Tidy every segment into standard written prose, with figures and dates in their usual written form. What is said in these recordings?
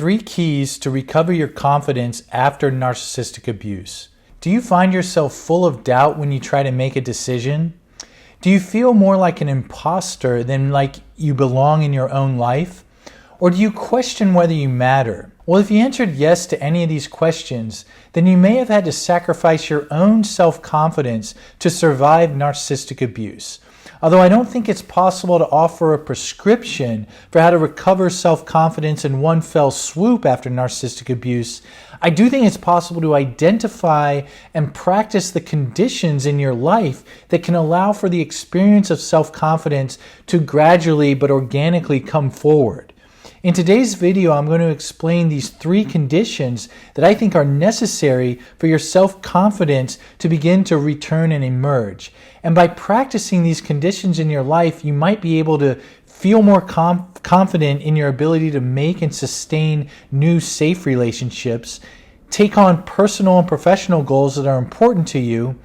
3 keys to recover your confidence after narcissistic abuse. Do you find yourself full of doubt when you try to make a decision? Do you feel more like an impostor than like you belong in your own life? Or do you question whether you matter? Well, if you answered yes to any of these questions, then you may have had to sacrifice your own self-confidence to survive narcissistic abuse. Although I don't think it's possible to offer a prescription for how to recover self-confidence in one fell swoop after narcissistic abuse, I do think it's possible to identify and practice the conditions in your life that can allow for the experience of self-confidence to gradually but organically come forward. In today's video, I'm going to explain these 3 conditions that I think are necessary for your self-confidence to begin to return and emerge. And by practicing these conditions in your life, you might be able to feel more confident in your ability to make and sustain new safe relationships, take on personal and professional goals that are important to you,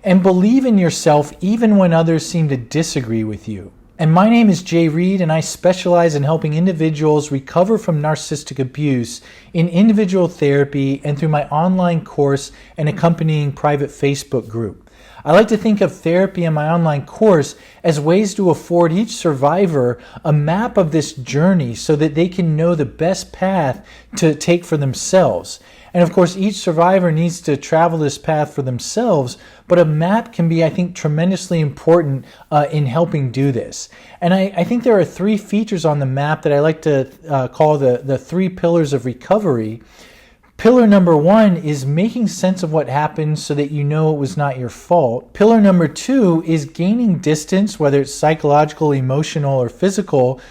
and believe in yourself even when others seem to disagree with you. And my name is Jay Reed, and I specialize in helping individuals recover from narcissistic abuse in individual therapy and through my online course and accompanying private Facebook group. I like to think of therapy and my online course as ways to afford each survivor a map of this journey so that they can know the best path to take for themselves. And of course, each survivor needs to travel this path for themselves, but a map can be, I think, tremendously important in helping do this. And I think there are 3 features on the map that I like to call the 3 pillars of recovery. Pillar number 1 is making sense of what happened so that you know it was not your fault. Pillar number 2 is gaining distance, whether it's psychological, emotional, or physical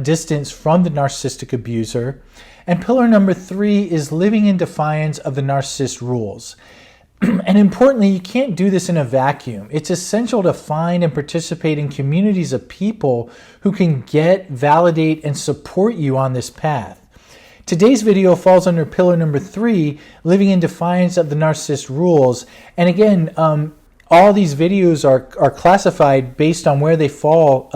distance from the narcissistic abuser. And pillar number 3 is living in defiance of the narcissist rules. And importantly, you can't do this in a vacuum. It's essential to find and participate in communities of people who can get, validate, and support you on this path. Today's video falls under pillar number 3, living in defiance of the narcissist rules. And again, all these videos are classified based on where they fall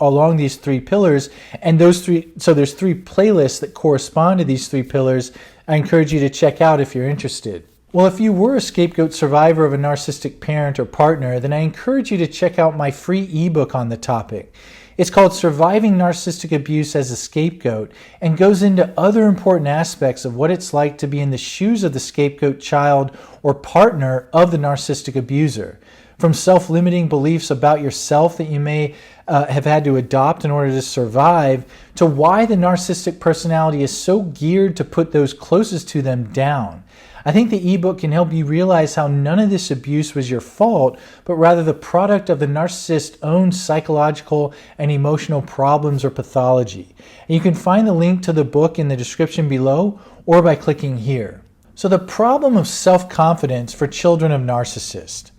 along these 3 pillars, and there's 3 playlists that correspond to these 3 pillars. I encourage you to check out if you're interested. Well, if you were a scapegoat survivor of a narcissistic parent or partner, then I encourage you to check out my free ebook on the topic. It's called Surviving Narcissistic Abuse as a Scapegoat, and goes into other important aspects of what it's like to be in the shoes of the scapegoat child or partner of the narcissistic abuser. From self-limiting beliefs about yourself that you may have had to adopt in order to survive, to why the narcissistic personality is so geared to put those closest to them down. I think the ebook can help you realize how none of this abuse was your fault, but rather the product of the narcissist's own psychological and emotional problems or pathology. And you can find the link to the book in the description below or by clicking here. So the problem of self-confidence for children of narcissists.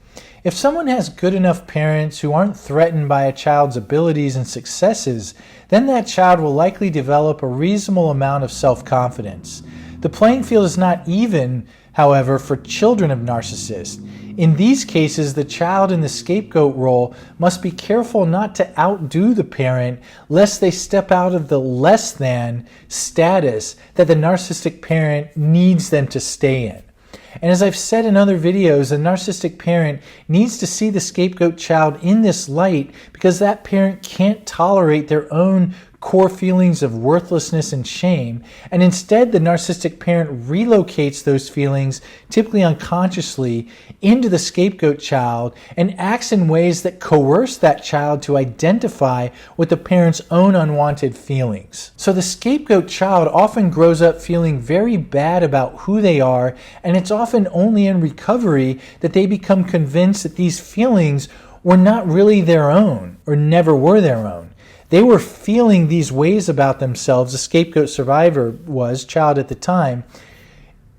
If someone has good enough parents who aren't threatened by a child's abilities and successes, then that child will likely develop a reasonable amount of self-confidence. The playing field is not even, however, for children of narcissists. In these cases, the child in the scapegoat role must be careful not to outdo the parent, lest they step out of the less than status that the narcissistic parent needs them to stay in. And as I've said in other videos, a narcissistic parent needs to see the scapegoat child in this light because that parent can't tolerate their own core feelings of worthlessness and shame, and instead the narcissistic parent relocates those feelings, typically unconsciously, into the scapegoat child and acts in ways that coerce that child to identify with the parent's own unwanted feelings. So the scapegoat child often grows up feeling very bad about who they are, and it's often only in recovery that they become convinced that these feelings were not really their own or never were their own. They were feeling these ways about themselves. The scapegoat survivor was, child at the time.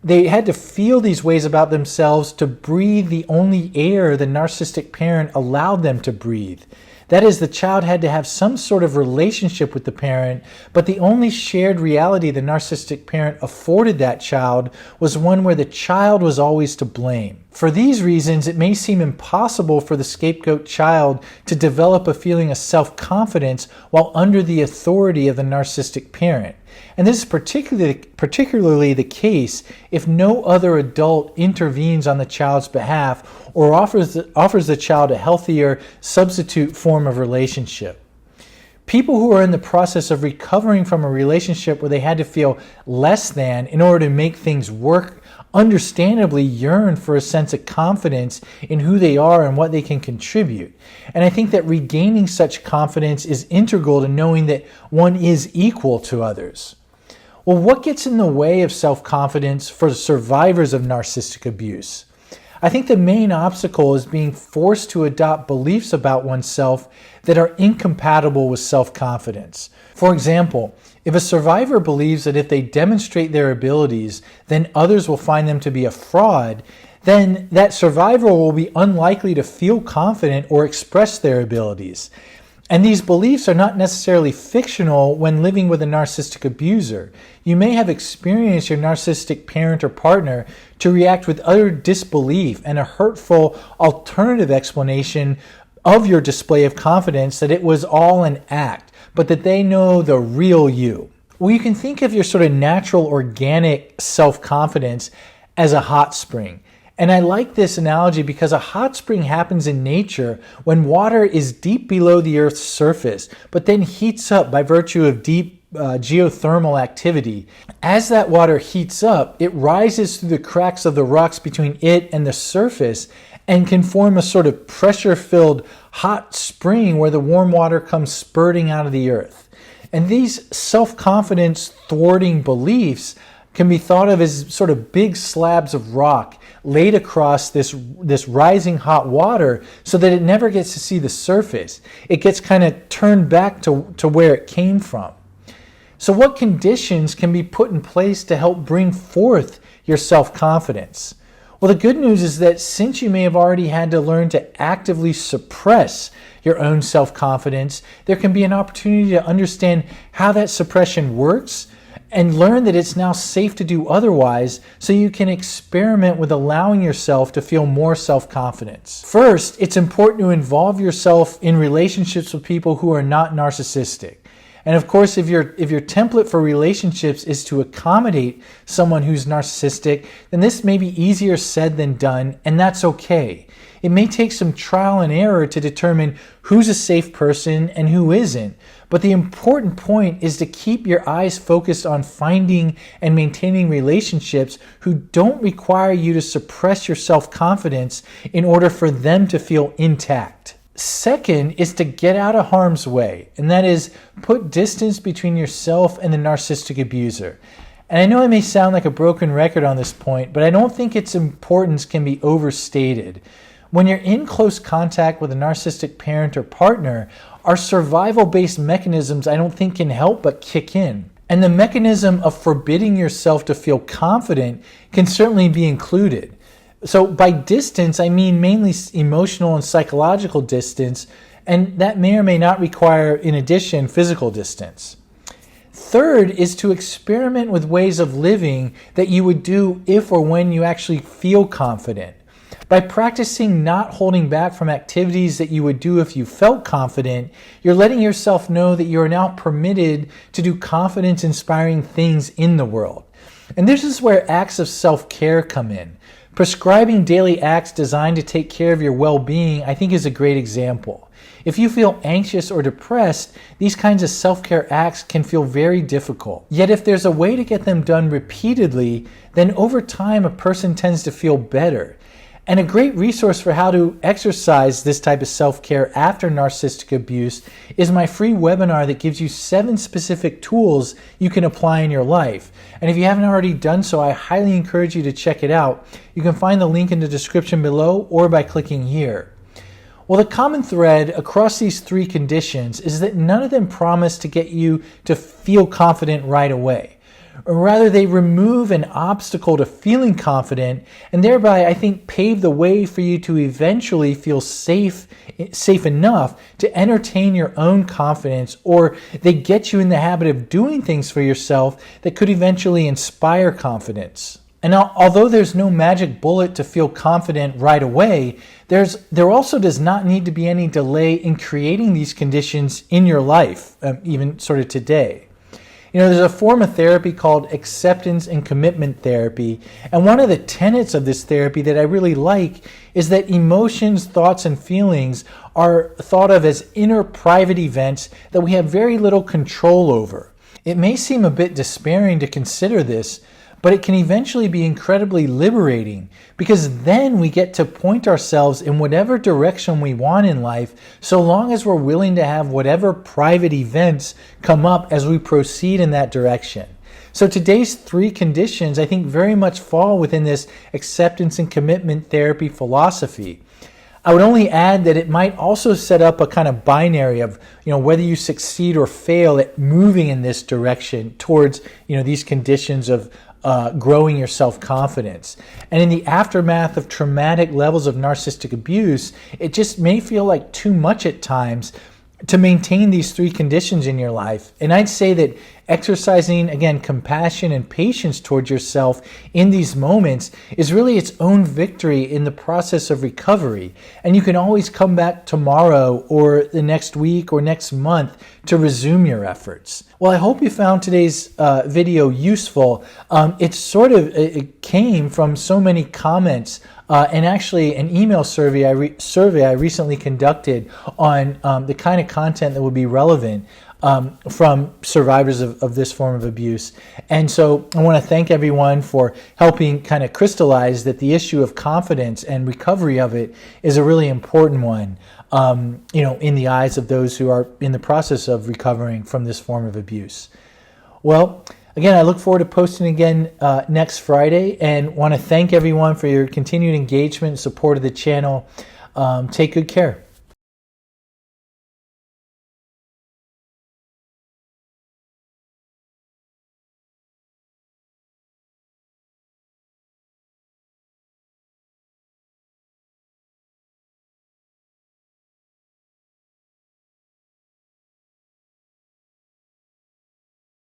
They had to feel these ways about themselves to breathe the only air the narcissistic parent allowed them to breathe. That is, the child had to have some sort of relationship with the parent, but the only shared reality the narcissistic parent afforded that child was one where the child was always to blame. For these reasons, it may seem impossible for the scapegoat child to develop a feeling of self-confidence while under the authority of the narcissistic parent. And this is particularly the case if no other adult intervenes on the child's behalf or offers the child a healthier substitute form of relationship. People who are in the process of recovering from a relationship where they had to feel less than in order to make things work understandably yearn for a sense of confidence in who they are and what they can contribute. And I think that regaining such confidence is integral to knowing that one is equal to others. Well, what gets in the way of self-confidence for survivors of narcissistic abuse? I think the main obstacle is being forced to adopt beliefs about oneself that are incompatible with self-confidence. For example, if a survivor believes that if they demonstrate their abilities, then others will find them to be a fraud, then that survivor will be unlikely to feel confident or express their abilities. And these beliefs are not necessarily fictional when living with a narcissistic abuser. You may have experienced your narcissistic parent or partner to react with utter disbelief and a hurtful alternative explanation of your display of confidence that it was all an act, but that they know the real you. Well, you can think of your sort of natural, organic self-confidence as a hot spring. And I like this analogy because a hot spring happens in nature when water is deep below the Earth's surface, but then heats up by virtue of deep geothermal activity. As that water heats up, it rises through the cracks of the rocks between it and the surface and can form a sort of pressure-filled hot spring where the warm water comes spurting out of the earth. And these self-confidence thwarting beliefs can be thought of as sort of big slabs of rock laid across this rising hot water so that it never gets to see the surface. It gets kind of turned back to where it came from. So what conditions can be put in place to help bring forth your self-confidence? Well, the good news is that since you may have already had to learn to actively suppress your own self-confidence, there can be an opportunity to understand how that suppression works and learn that it's now safe to do otherwise so you can experiment with allowing yourself to feel more self-confidence. First, it's important to involve yourself in relationships with people who are not narcissistic. And of course, if your template for relationships is to accommodate someone who's narcissistic, then this may be easier said than done, and that's okay. It may take some trial and error to determine who's a safe person and who isn't. But the important point is to keep your eyes focused on finding and maintaining relationships who don't require you to suppress your self-confidence in order for them to feel intact. Second is to get out of harm's way, and that is put distance between yourself and the narcissistic abuser. And I know I may sound like a broken record on this point, but I don't think its importance can be overstated. When you're in close contact with a narcissistic parent or partner, our survival-based mechanisms I don't think can help but kick in. And the mechanism of forbidding yourself to feel confident can certainly be included. So by distance, I mean mainly emotional and psychological distance, and that may or may not require, in addition, physical distance. Third is to experiment with ways of living that you would do if or when you actually feel confident. By practicing not holding back from activities that you would do if you felt confident, you're letting yourself know that you are now permitted to do confidence-inspiring things in the world. And this is where acts of self-care come in. Prescribing daily acts designed to take care of your well-being, I think, is a great example. If you feel anxious or depressed, these kinds of self-care acts can feel very difficult. Yet if there's a way to get them done repeatedly, then over time a person tends to feel better. And a great resource for how to exercise this type of self-care after narcissistic abuse is my free webinar that gives you 7 specific tools you can apply in your life. And if you haven't already done so, I highly encourage you to check it out. You can find the link in the description below or by clicking here. Well, the common thread across these 3 conditions is that none of them promise to get you to feel confident right away. Or rather, they remove an obstacle to feeling confident and thereby, I think, pave the way for you to eventually feel safe enough to entertain your own confidence, or they get you in the habit of doing things for yourself that could eventually inspire confidence. And although there's no magic bullet to feel confident right away, there also does not need to be any delay in creating these conditions in your life, even sort of today. There's a form of therapy called acceptance and commitment therapy. And one of the tenets of this therapy that I really like is that emotions, thoughts, and feelings are thought of as inner private events that we have very little control over. It may seem a bit despairing to consider this, but it can eventually be incredibly liberating, because then we get to point ourselves in whatever direction we want in life, so long as we're willing to have whatever private events come up as we proceed in that direction. So today's 3 conditions, I think, very much fall within this acceptance and commitment therapy philosophy. I would only add that it might also set up a kind of binary of, whether you succeed or fail at moving in this direction towards, these conditions of growing your self-confidence. And in the aftermath of traumatic levels of narcissistic abuse, it just may feel like too much at times to maintain these 3 conditions in your life. And I'd say that exercising, again, compassion and patience towards yourself in these moments is really its own victory in the process of recovery. And you can always come back tomorrow or the next week or next month to resume your efforts. Well, I hope you found today's video useful. It came from so many comments and actually an email survey I recently conducted on the kind of content that would be relevant from survivors of this form of abuse. And so I want to thank everyone for helping kind of crystallize that the issue of confidence and recovery of it is a really important one, in the eyes of those who are in the process of recovering from this form of abuse. Well, again, I look forward to posting again next Friday, and want to thank everyone for your continued engagement and support of the channel. Take good care.